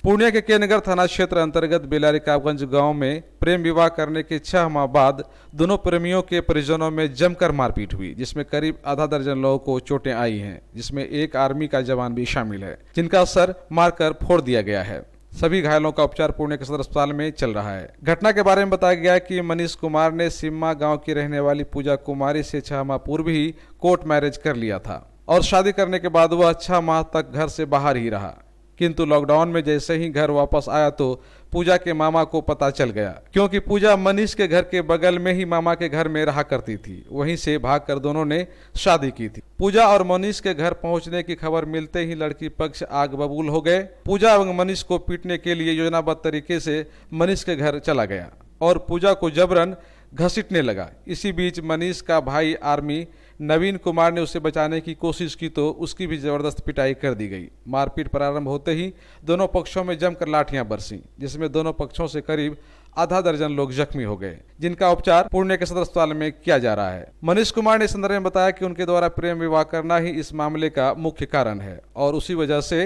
पूर्णिया के केनगर थाना क्षेत्र अंतर्गत बेलारिकागंज गांव में प्रेम विवाह करने के 6 माह बाद दोनों प्रेमियों के परिजनों में जमकर मारपीट हुई, जिसमें करीब आधा दर्जन लोगों को चोटें आई हैं, जिसमें एक आर्मी का जवान भी शामिल है, जिनका सर मारकर फोड़ दिया गया है। सभी घायलों का उपचार पूर्णिया के सदर अस्पताल में चल रहा है। घटना के बारे में बताया गया कि मनीष कुमार ने सिम्मा गांव की रहने वाली पूजा कुमारी से 6 माह पूर्व ही कोर्ट मैरिज कर लिया था और शादी करने के बाद वह 6 माह तक घर से बाहर ही रहा, किंतु लॉकडाउन में जैसे ही घर वापस आया तो पूजा के मामा को पता चल गया, क्योंकि पूजा मनीष के घर के बगल में ही मामा के घर में रहा करती थी। वहीं से भागकर दोनों ने शादी की थी। पूजा और मनीष के घर पहुंचने की खबर मिलते ही लड़की पक्ष आग बबूल हो गए। पूजा एवं मनीष को पीटने के लिए योजनाबद्ध तरीके से मनीष के घर चला गया और पूजा को जबरन घसीटने लगा। इसी बीच मनीष का भाई आर्मी नवीन कुमार ने उसे बचाने की कोशिश की तो उसकी भी जबरदस्त पिटाई कर दी गई। मारपीट प्रारंभ होते ही दोनों पक्षों में जमकर लाठियां बरसीं, जिसमें दोनों पक्षों से करीब आधा दर्जन लोग जख्मी हो गए, जिनका उपचार पूर्णिया के सदर अस्पताल में किया जा रहा है। मनीष कुमार ने इस संदर्भ में बताया कि उनके द्वारा प्रेम विवाह करना ही इस मामले का मुख्य कारण है और उसी वजह से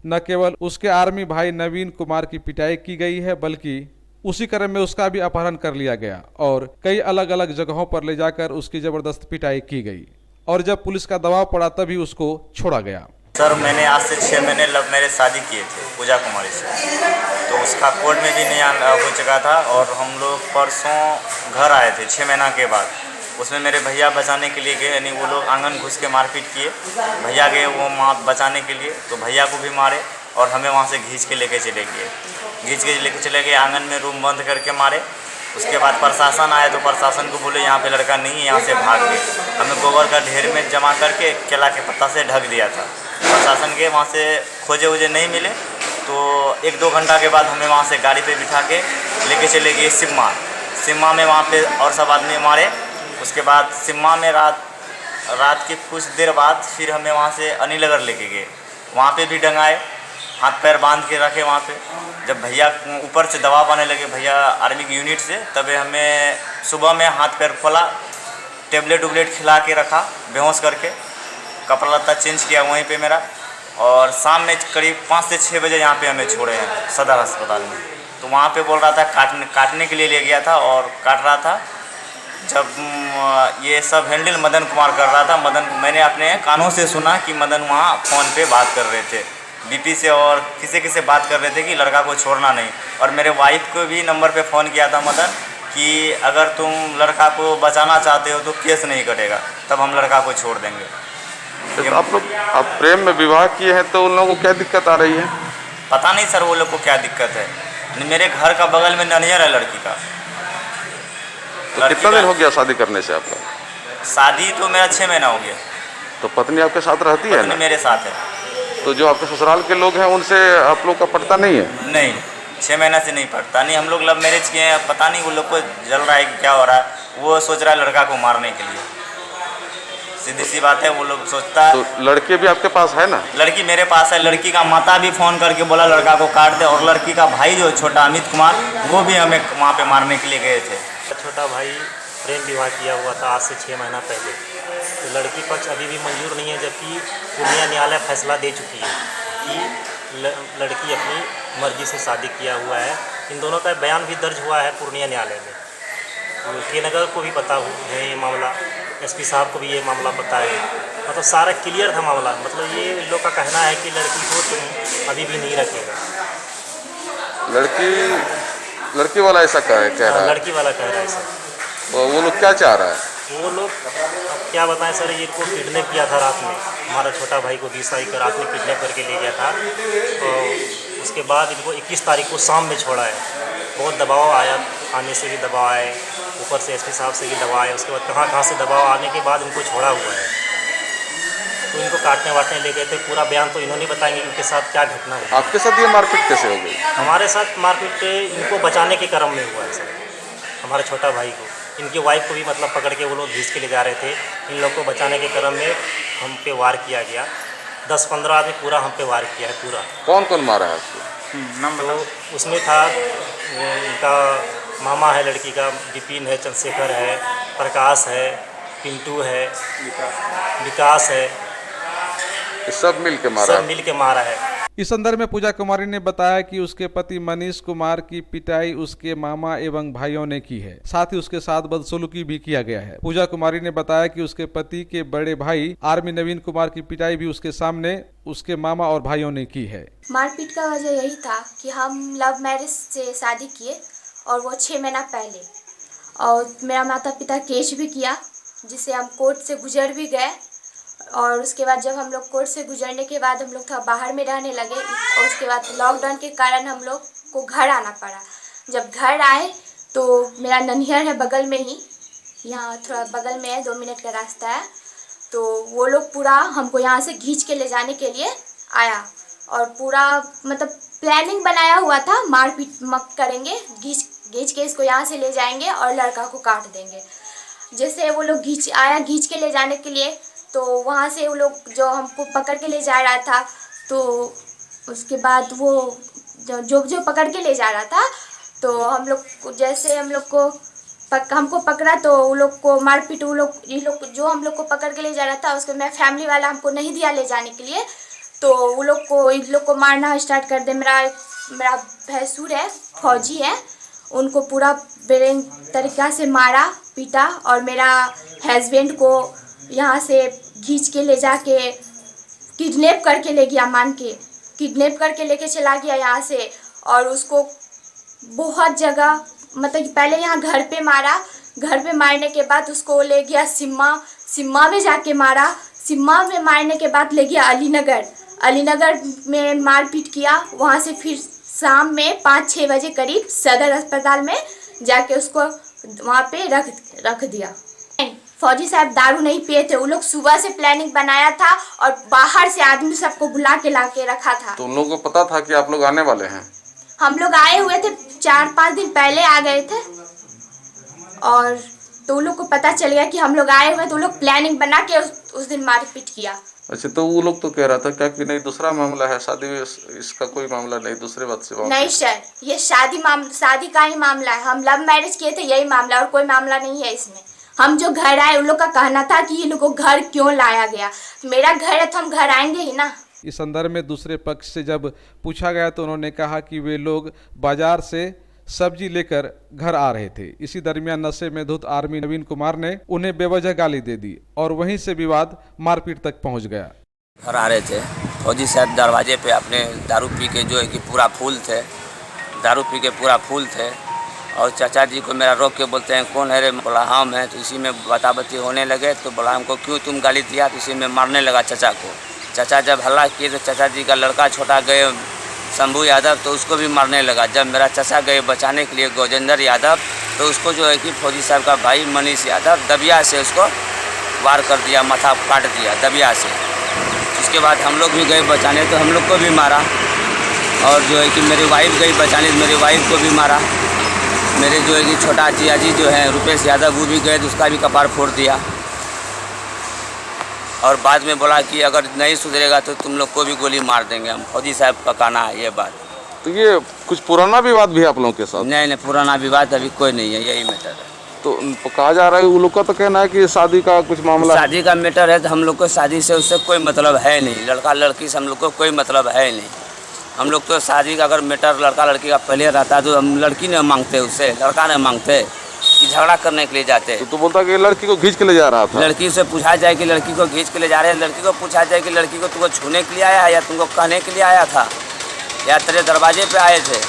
न केवल उसके आर्मी भाई नवीन कुमार की पिटाई की गई है, बल्कि उसी क्रम में उसका भी अपहरण कर लिया गया और कई अलग अलग जगहों पर ले जाकर उसकी जबरदस्त पिटाई की गई और जब पुलिस का दबाव पड़ा तभी उसको छोड़ा गया। सर, मैंने आज से 6 महीने लव मैरिज शादी किए थे पूजा कुमारी से, तो उसका कोर्ट में भी नहीं हो चुका था और हम लोग परसों घर आए थे 6 महीना के बाद। उसमें मेरे भैया बचाने के लिए गए, यानी वो लोग आंगन घुस के मारपीट किए। भैया गए वो माँ बचाने के लिए, तो भैया को भी मारे और हमें वहाँ से खींच के लेके चले गए। आंगन में रूम बंद करके मारे। उसके बाद प्रशासन आया तो प्रशासन को बोले यहाँ पे लड़का नहीं है, यहाँ से भाग गए। हमें गोबर का ढेर में जमा करके केला के पत्ता से ढक दिया था। प्रशासन के वहाँ से खोजे वोजे नहीं मिले, तो 1-2 घंटा के बाद हमें वहाँ से गाड़ी पे बिठा के लेके चले गए सिम्मा में। वहाँ पे और सब आदमी मारे। उसके बाद सिम्मा में रात के कुछ देर बाद फिर हमें वहाँ से अनिलनगर लेके गए। वहाँ पे भी डंगाए, हाथ पैर बांध के रखे वहाँ पे। जब भैया ऊपर से दबाव आने लगे भैया आर्मी की यूनिट से, तब हमें सुबह में हाथ पैर खोला, टेबलेट खिला के रखा बेहोश करके, कपड़ा लत्ता चेंज किया वहीं पे मेरा, और शाम में करीब 5 से 6 बजे यहाँ पे हमें छोड़े हैं सदर अस्पताल में। तो वहाँ पे बोल रहा था काटने के लिए ले गया था और काट रहा था। जब ये सब हैंडल मदन कुमार कर रहा था, मैंने अपने कानों से सुना कि मदन वहाँ फ़ोन पे बात कर रहे थे बीपी से और किसी से बात कर रहे थे कि लड़का को छोड़ना नहीं। और मेरे वाइफ को भी नंबर पे फ़ोन किया था मदन कि अगर तुम लड़का को बचाना चाहते हो तो केस नहीं कटेगा, तब हम लड़का को छोड़ देंगे। तो आप लोग प्रेम में विवाह किए हैं तो उन लोगों को क्या दिक्कत आ रही है? पता नहीं सर वो लोग को क्या दिक्कत है। मेरे घर का बगल में ननियर है लड़की का। तो कितना दिन हो गया शादी करने से आपका? शादी तो मेरा 6 महीना हो गया। तो पत्नी आपके साथ रहती है ना? मेरे साथ है। तो जो आपके ससुराल के लोग हैं उनसे आप लोग का पटता नहीं है? नहीं, 6 महीना से नहीं पटता। नहीं, हम लोग लव मैरिज किए हैं। पता नहीं वो लोग को जल रहा है कि क्या हो रहा है। वो सोच रहा है लड़का को मारने के लिए, सीधी सी बात है। वो लोग सोचता है। तो लड़के भी आपके पास है ना? लड़की मेरे पास है। लड़की का माता भी फ़ोन करके बोला लड़का को काट दे, और लड़की का भाई जो छोटा अमित कुमार, वो भी हमें वहाँ पे मारने के लिए गए थे। छोटा भाई प्रेम विवाह किया हुआ था आज से 6 महीना पहले। तो लड़की पक्ष अभी भी मंजूर नहीं है, जबकि पूर्णिया न्यायालय फैसला दे चुकी है कि लड़की अपनी मर्जी से शादी किया हुआ है। इन दोनों का बयान भी दर्ज हुआ है पूर्णिया न्यायालय में। तो केनगर को भी पता है ये मामला, एसपी साहब को भी ये मामला पता है। मतलब सारा क्लियर था मामला। मतलब ये इन लोग का कहना है कि लड़की को तुम अभी भी नहीं रखेगा। लड़की वाला ऐसा कह रहा है? लड़की वाला कह रहा है सर। तो वो लोग क्या चाह रहा है? वो लोग अब क्या बताएं सर, ये को किडनैप किया था रात में। हमारा छोटा भाई को 20 तारीख को रात में किडनैप करके ले गया था। तो उसके बाद इनको 21 तारीख को शाम में छोड़ा है। बहुत दबाव आया, थाने से भी दबाव आए, ऊपर से एसपी साहब से भी दबाव आए। उसके बाद कहाँ से दबाव आने के बाद इनको छोड़ा हुआ है। तो इनको काटने वाटने ले गए थे। पूरा बयान तो इन्होंने बताएंगे इनके साथ क्या घटना हुई। आपके साथ ये मारपीट कैसे हो गई? हमारे साथ मारपीट इनको बचाने के क्रम में हुआ है सर। हमारे छोटा भाई को, इनकी वाइफ को भी मतलब पकड़ के वो लोग घींच के ले जा रहे थे। इन लोग को बचाने के क्रम में हम पे वार किया गया। 10-15 आदमी पूरा हम पे वार किया है पूरा। कौन मारा है आपको? तो उसमें था इनका मामा है लड़की का, विपिन है, चंद्रशेखर है, प्रकाश है, पिंटू है, विकास है। सब मिल के मारा है। इस संदर्भ में पूजा कुमारी ने बताया कि उसके पति मनीष कुमार की पिटाई उसके मामा एवं भाइयों ने की है, साथ ही उसके साथ बदसलूकी भी किया गया है। पूजा कुमारी ने बताया कि उसके पति के बड़े भाई आर्मी नवीन कुमार की पिटाई भी उसके सामने उसके मामा और भाइयों ने की है। मारपीट का वजह यही था कि हम लव मैरिज से शादी किए और वो 6 महीना पहले, और मेरा माता पिता केस भी किया जिसे हम कोर्ट से गुजर भी गए। और उसके बाद जब हम लोग कोर्ट से गुजरने के बाद हम लोग थोड़ा बाहर में रहने लगे, और उसके बाद लॉकडाउन के कारण हम लोग को घर आना पड़ा। जब घर आए तो मेरा ननिहाल है बगल में ही, यहाँ थोड़ा बगल में है, 2 मिनट का रास्ता है। तो वो लोग पूरा हमको यहाँ से खींच के ले जाने के लिए आया और पूरा मतलब प्लानिंग बनाया हुआ था, मारपीट मत करेंगे, खींच के इसको यहाँ से ले जाएंगे और लड़का को काट देंगे। जैसे वो लोग खींच के ले जाने के लिए, तो वहाँ से वो लोग जो हमको पकड़ के ले जा रहा था, तो उसके बाद वो जो पकड़ के ले जा रहा था, तो हम लोग जैसे हमको पकड़ा तो वो लोग को मारपीट, ये लोग जो हम लोग को पकड़ के ले जा रहा था उसको मैं फैमिली वाला हमको नहीं दिया ले जाने के लिए, तो वो इन लोग को मारना स्टार्ट कर दे। मेरा भैंसुर है, फौजी है, उनको पूरा बेरंग तरीक़ा से मारा पीटा, और मेरा हस्बैंड को यहाँ से खींच के ले जाके किडनैप करके ले गया, किडनैप करके लेके चला गया यहाँ से। और उसको बहुत जगह मतलब पहले यहाँ घर पे मारा, घर पे मारने के बाद उसको ले गया सिम्मा में जाके मारा, सिम्मा में मारने के बाद ले गया अलीनगर में मारपीट किया। वहाँ से फिर शाम में 5-6 बजे करीब सदर अस्पताल में जाके उसको वहाँ पे रख दिया। फौजी साहब दारू नहीं पिए थे, वो लोग सुबह से प्लानिंग बनाया था और बाहर से आदमी सबको बुला के ला के रखा था। तो उन लोगों को पता था कि आप लोग आने वाले हैं? हम लोग आए हुए थे, 4-5 दिन पहले आ गए थे, और तो उन लोग को पता चल गया कि हम लोग आए हुए, तो वो लोग प्लानिंग बना के उस दिन मारपीट किया। अच्छा, तो वो लोग तो कह रहा था क्या कि नहीं दूसरा मामला है, शादी इसका कोई मामला नहीं, दूसरे बात से नहीं सर, ये शादी का ही मामला है। हम लव मैरिज किए थे, यही मामला, और कोई मामला नहीं है इसमें। हम जो घर आए उन लोग का कहना था कि इन लोग को घर क्यों लाया गया, मेरा घर है तो हम घर आएंगे ही ना। इस संदर्भ में दूसरे पक्ष से जब पूछा गया तो उन्होंने कहा कि वे लोग बाजार से सब्जी लेकर घर आ रहे थे। इसी दरमियान नशे में धुत आर्मी नवीन कुमार ने उन्हें बेवजह गाली दे दी और वहीं से विवाद मारपीट तक पहुंच गया। घर आ रहे थे, फौजी साहब दरवाजे पे अपने दारू पी के जो है कि पूरा फूल थे, दारू पी के पूरा फूल थे, और चाचा जी को मेरा रोक के बोलते हैं कौन है रे, बोला हम हैं। तो इसी में बताबती होने लगे, तो बोला हमको क्यों तुम गाली दिया, तो इसी में मारने लगा चाचा को। चाचा जब हल्ला किए तो चाचा जी का लड़का छोटा गए शंभू यादव, तो उसको भी मारने लगा। जब मेरा चाचा गए बचाने के लिए गजेंद्र यादव, तो उसको जो है कि फौजी साहब का भाई मनीष यादव दबिया से उसको वार कर दिया, माथा काट दिया दबिया से। उसके बाद हम लोग भी गए बचाने, तो हम लोग को भी मारा, और जो है कि मेरी वाइफ गई बचाने, तो मेरी वाइफ को भी मारा। मेरे जो है कि छोटा जिया जी जो है रुपेश यादव, वो भी गए तो उसका भी कपार फोड़ दिया, और बाद में बोला कि अगर नहीं सुधरेगा तो तुम लोग को भी गोली मार देंगे हम। फौजी साहब का कहना है ये बात। तो ये कुछ पुराना विवाद भी है आप लोगों के साथ? नहीं, पुराना विवाद अभी कोई नहीं है, यही मैटर है। तो कहा जा रहा है, वो लोग का तो कहना है कि शादी का कुछ मामला, शादी का मैटर है, तो हम लोग को शादी से उससे कोई मतलब है नहीं, लड़का लड़की से हम लोग को कोई मतलब है नहीं। हम लोग तो शादी का अगर मैटर लड़का लड़की का पहले रहता तो हम लड़की ने मांगते, उससे लड़का ने मांगते कि झगड़ा करने के लिए जाते। तो बोलता कि लड़की को खींच के ले जा रहा था। लड़की से पूछा जाए कि लड़की को खींच के ले जा रहे हैं, लड़की को पूछा जाए कि लड़की को तुमको छूने के लिए आया है या तुमको कहने के लिए आया था, या तेरे दरवाजे पे आए थे,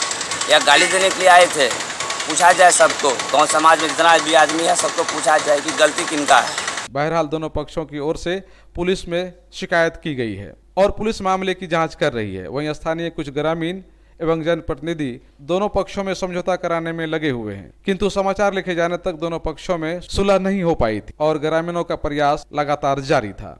या गाली देने के लिए आए थे। पूछा जाए सबको, गाँव समाज में जितना भी आदमी है सबको पूछा जाए कि गलती किनका है। बहरहाल दोनों पक्षों की ओर से पुलिस में शिकायत की गई है और पुलिस मामले की जांच कर रही है। वहीं स्थानीय कुछ ग्रामीण एवं जनप्रतिनिधि दोनों पक्षों में समझौता कराने में लगे हुए हैं, किंतु समाचार लिखे जाने तक दोनों पक्षों में सुलह नहीं हो पाई थी और ग्रामीणों का प्रयास लगातार जारी था।